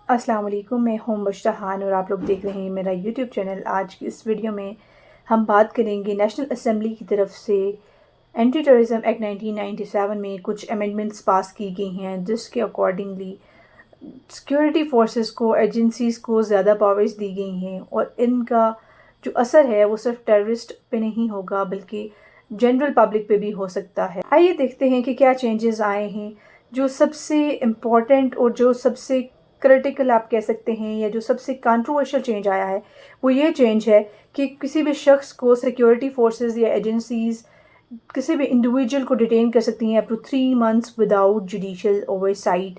अस्सलाम वालेकुम, मैं हूं मुश्ताहान और आप लोग देख रहे हैं मेरा यूट्यूब चैनल। आज की इस वीडियो में हम बात करेंगे नेशनल असेंबली की तरफ से एंटी टेररिज्म एक्ट 1997 में कुछ अमेंडमेंट्स पास की गई हैं, जिसके अकॉर्डिंगली सिक्योरिटी फोर्सेस को, एजेंसीज़ को ज़्यादा पावर्स दी गई हैं और इनका जो असर है वो सिर्फ टेररिस्ट पे नहीं होगा बल्कि जनरल पब्लिक पे भी हो सकता है। आइए देखते हैं कि क्या चेंजेस आए हैं। जो सबसे इम्पॉर्टेंट और जो सबसे क्रिटिकल आप कह सकते हैं या जो सबसे कंट्रोवर्शियल चेंज आया है वो ये चेंज है कि किसी भी शख्स को सिक्योरिटी फोर्सेस या एजेंसीज़ किसी भी इंडिविजुअल को डिटेन कर सकती हैं up to 3 months without judicial oversight.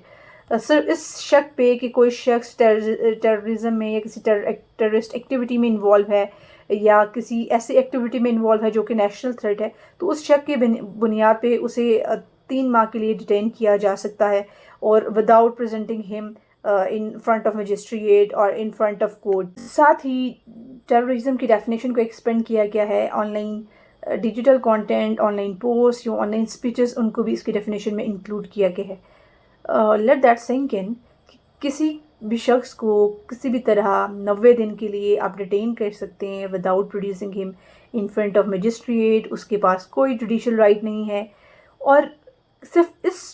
सिर्फ इस शक पे कि कोई शख्स टेररिज्म में या किसी टेररिस्ट एक्टिविटी में इन्वॉल्व है या किसी ऐसी एक्टिविटी में इन्वॉल्व है जो कि नेशनल थ्रेट है, तो उस शक के बुनियाद पे उसे 3 माह के लिए डिटेन किया जा सकता है और without presenting him in front of magistrate और इन फ्रंट ऑफ कोर्ट। साथ ही टेररिज्म की डेफिनेशन को एक्सपेंड किया गया है। Online digital content, online post या ऑनलाइन स्पीचेस, उनको भी इसकी डेफिनेशन में इंक्लूड किया गया है। Let that sink in. किसी भी शख्स को किसी भी तरह 90 दिन के लिए आप डिटेन कर सकते हैं without producing him in front of magistrate. उसके पास कोई जुडिशल राइट नहीं है और सिर्फ इस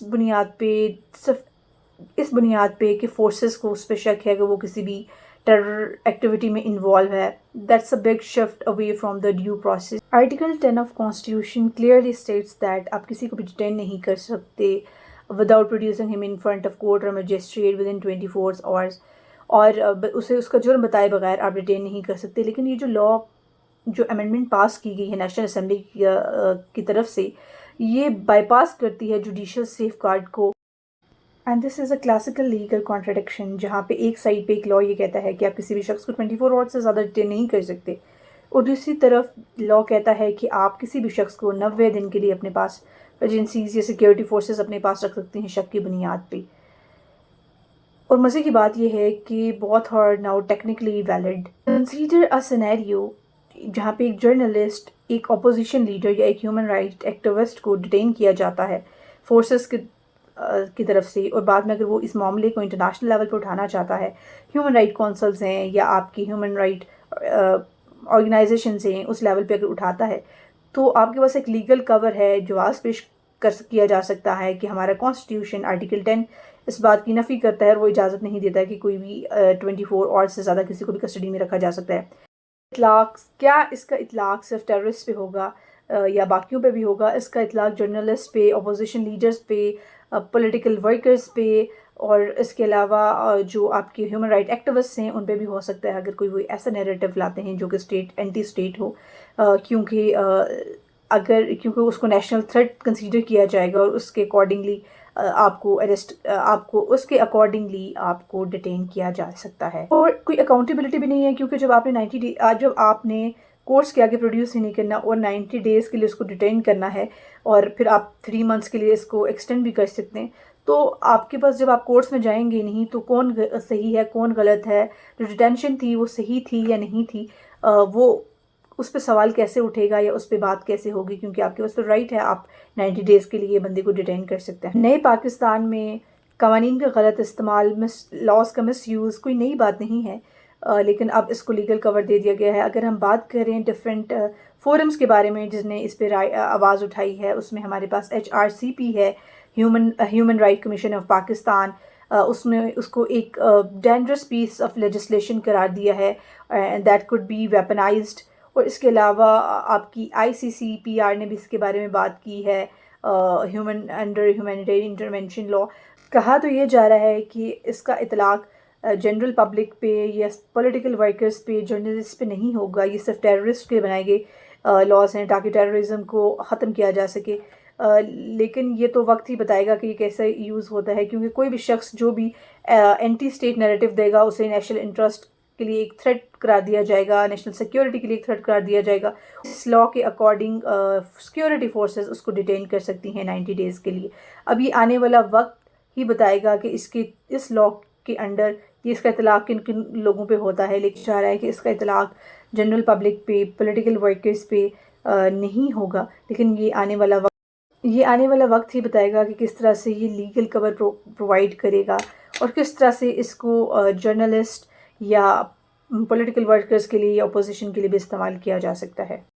बुनियाद पे कि फोर्सेस को उस पर शक है कि वो किसी भी टेरर एक्टिविटी में इन्वॉल्व है। That's a big shift away from the due process. Article 10 of constitution clearly states that आप किसी को भी डिटेन नहीं कर सकते without producing him in front of court और मजिस्ट्रेट विद इन 24 आवर्स, और उसे उसका जुर्म बताए बगैर आप डिटेन नहीं कर सकते। लेकिन ये जो अमेंडमेंट पास की गई है नेशनल असेंबली की तरफ से, ये बाईपास करती है जुडिशल सेफ गार्ड को। And this is a classical legal contradiction, जहाँ पे एक साइड पे एक लॉ ये कहता है कि आप किसी भी शख्स को 24 आवर्स से ज़्यादा डिटेन नहीं कर सकते, और दूसरी तरफ लॉ कहता है कि आप किसी भी शख्स को 90 दिन के लिए अपने पास एजेंसीज या सिक्योरिटी फोर्सेस अपने पास रख सकते हैं शक की बुनियाद पे। और मज़े की बात यह है कि both are now technically valid. Consider a scenario जहाँ पे एक जर्नलिस्ट, एक अपोजिशन लीडर या एक ह्यूमन राइट एक्टिविस्ट को डिटेन किया जाता है फोर्सेस की तरफ से, और बाद में अगर वो इस मामले को इंटरनेशनल लेवल पर उठाना चाहता है, ह्यूमन राइट काउंसिल्स हैं या आपकी ह्यूमन राइट ऑर्गेनाइजेशन हैं, उस लेवल पे अगर उठाता है तो आपके पास एक लीगल कवर है, जवाब पेश किया जा सकता है कि हमारा कॉन्स्टिट्यूशन आर्टिकल 10 इस बात की नफ़ी करता है और वो इजाज़त नहीं देता है कि कोई भी 24 आवर्स से ज़्यादा किसी को भी कस्टडी में रखा जा सकता है। इतलाक़, क्या इसका इतलाक़ सिर्फ टेररिस्ट पे होगा या बाकियों पे भी होगा? इसका इतलाक़ जर्नलिस्ट पे, अपोजिशन लीडर्स पे, पॉलिटिकल वर्कर्स पे और इसके अलावा जो आपके ह्यूमन राइट एक्टिविस्ट हैं उन पे भी हो सकता है, अगर कोई ऐसा नैरेटिव लाते हैं जो कि एंटी स्टेट हो, क्योंकि उसको नेशनल थ्रेट कंसीडर किया जाएगा और उसके अकॉर्डिंगली आपको डिटेन किया जा सकता है। और कोई अकाउंटेबिलिटी भी नहीं है, क्योंकि जब आपने कोर्ट्स के आगे प्रोड्यूस ही नहीं करना और 90 डेज़ के लिए उसको डिटेन करना है और फिर आप 3 मंथ्स के लिए इसको एक्सटेंड भी कर सकते हैं, तो आपके पास जब आप कोर्ट्स में जाएंगे नहीं तो कौन सही है कौन गलत है, जो डिटेंशन थी वो सही थी या नहीं थी, वो उस पर सवाल कैसे उठेगा या उस पर बात कैसे होगी, क्योंकि आपके पास तो राइट है, आप 90 डेज़ के लिए बंदे को डिटेन कर सकते हैं। नए पाकिस्तान में कवानीन का गलत इस्तेमाल, लॉज का मिस यूज़ कोई नई बात नहीं है, लेकिन अब इसको लीगल कवर दे दिया गया है। अगर हम बात करें डिफरेंट फोरम्स के बारे में जिसने इस पर आवाज़ उठाई है, उसमें हमारे पास HRCP है, human right commission of Pakistan. उसने उसको एक डेंजरस पीस ऑफ लेजिस्लेशन करार दिया है दैट कुड बी वेपनाइज्ड। और इसके अलावा आपकी ICCPR ने भी इसके बारे में बात की है, ह्यूमैनिटेरियन इंटरवेंशन लॉ। कहा तो ये जा रहा है कि इसका इतलाक़ जनरल पब्लिक पे या पॉलिटिकल वर्कर्स पे, जर्नलिस्ट पे नहीं होगा, ये सिर्फ टेररिस्ट के बनाए गए लॉज हैं ताकि टेररिज्म को ख़त्म किया जा सके। लेकिन ये तो वक्त ही बताएगा कि ये कैसे यूज़ होता है, क्योंकि कोई भी शख्स जो भी एंटी स्टेट नैरेटिव देगा उसे नेशनल इंटरेस्ट के लिए एक थ्रेट करार दिया जाएगा, नेशनल सिक्योरिटी के लिए एक थ्रेट करार दिया जाएगा। इस लॉ के अकॉर्डिंग सिक्योरिटी फोर्सेस उसको डिटेन कर सकती हैं 90 डेज़ के लिए। अब ये आने वाला वक्त ही बताएगा कि इस लॉ के अंडर इसका इतलाक़ किन किन लोगों पे होता है, लेकिन चाह रहा है कि इसका इतलाक़ जनरल पब्लिक पे, पॉलिटिकल वर्कर्स पे नहीं होगा। लेकिन ये आने वाला वक्त ही बताएगा कि किस तरह से ये लीगल कवर प्रोवाइड करेगा اور کس طرح سے اس کو جرنلسٹ یا پولیٹیکل ورکرز کے لیے یا اپوزیشن کے لیے بھی استعمال کیا جا سکتا ہے.